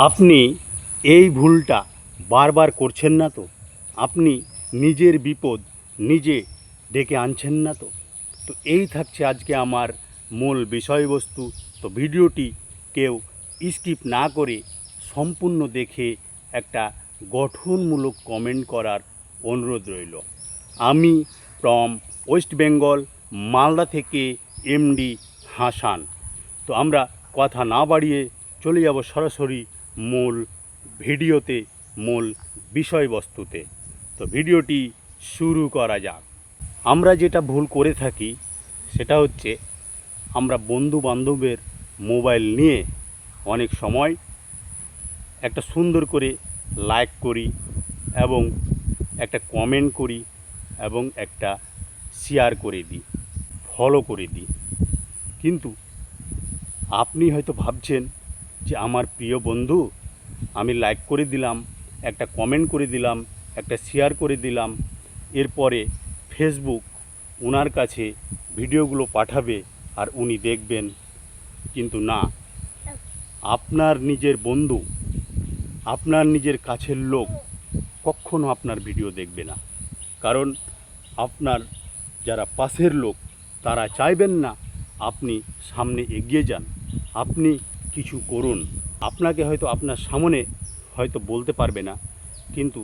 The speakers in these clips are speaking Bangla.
আপনি এই ভুলটা বারবার করছেন না তো? আপনি নিজের বিপদ নিজে ডেকে আনছেন না তো? তো এই থাকছে আজকে আমার মূল বিষয়বস্তু। তো ভিডিওটি কেউ স্কিপ না করে সম্পূর্ণ দেখে একটা গঠনমূলক কমেন্ট করার অনুরোধ রইল। আমি ফ্রম ওয়েস্ট বেঙ্গল মালদা থেকে এমডি হাসান। তো আমরা কথা না বাড়িয়ে চলে যাব সরাসরি মূল ভিডিওতে, মূল বিষয়বস্তুতে। তো ভিডিওটি শুরু করা যাক। আমরা যেটা ভুল করে থাকি সেটা হচ্ছে আমরা বন্ধু বান্ধবের মোবাইল নিয়ে অনেক সময় একটা সুন্দর করে লাইক করি এবং একটা কমেন্ট করি এবং একটা শেয়ার করে দিই, ফলো করে দিই। কিন্তু আপনি হয়তো ভাবছেন যে আমার প্রিয় বন্ধু, আমি লাইক করে দিলাম, একটা কমেন্ট করে দিলাম, একটা শেয়ার করে দিলাম, এরপরে ফেসবুক ওনার কাছে ভিডিওগুলো পাঠাবে আর উনি দেখবেন। কিন্তু না, আপনার নিজের বন্ধু, আপনার নিজের কাছের লোক কখনো আপনার ভিডিও দেখবে না। কারণ আপনার যারা পাশের লোক তারা চাইবেন না আপনি সামনে এগিয়ে যান, আপনি কিছু করুন। আপনাকে হয়তো আপনার সামনে হয়তো বলতে পারবে না, কিন্তু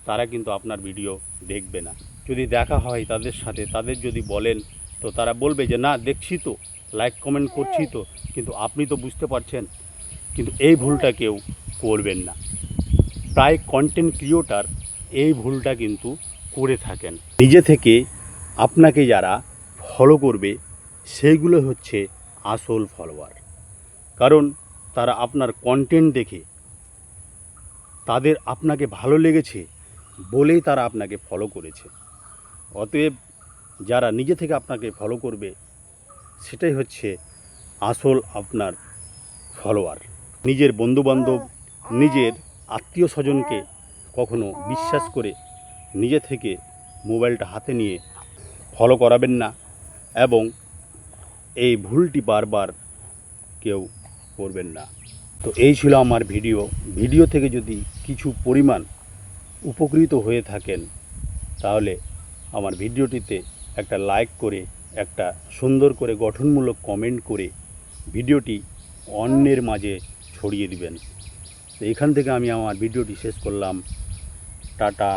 তারা কিন্তু আপনার ভিডিও দেখবে না। যদি দেখা হয় তাদের সাথে, তাদের যদি বলেন, তো তারা বলবে যে না দেখছি তো, লাইক কমেন্ট করছি তো, কিন্তু আপনি তো বুঝতে পারছেন। কিন্তু এই ভুলটা কেউ করবেন না। প্রায় কন্টেন্ট ক্রিয়েটর এই ভুলটা কিন্তু করে থাকেন। নিজে থেকে আপনাকে যারা ফলো করবে সেইগুলো হচ্ছে আসল ফলোয়ার। কারণ তারা আপনার কন্টেন্ট দেখে তাদের আপনাকে ভালো লেগেছে বলেই তারা আপনাকে ফলো করেছে। অতএব যারা নিজে থেকে আপনাকে ফলো করবে সেটাই হচ্ছে আসল আপনার ফলোয়ার। নিজের বন্ধুবান্ধব, নিজের আত্মীয় স্বজনকে কখনো বিশ্বাস করে নিজে থেকে মোবাইলটা হাতে নিয়ে ফলো করাবেন না এবং এই ভুলটি বারবার কেউ করবেন না। তো এই ছিল আমার ভিডিও থেকে যদি কিছু পরিমাণ উপকৃত হয়ে থাকেন তাহলে আমার ভিডিওটিতে একটা লাইক করে, একটা সুন্দর করে গঠনমূলক কমেন্ট করে ভিডিওটি অন্যের মাঝে ছড়িয়ে দিবেন। তো এখান থেকে আমি আমার ভিডিওটি শেষ করলাম। টাটা।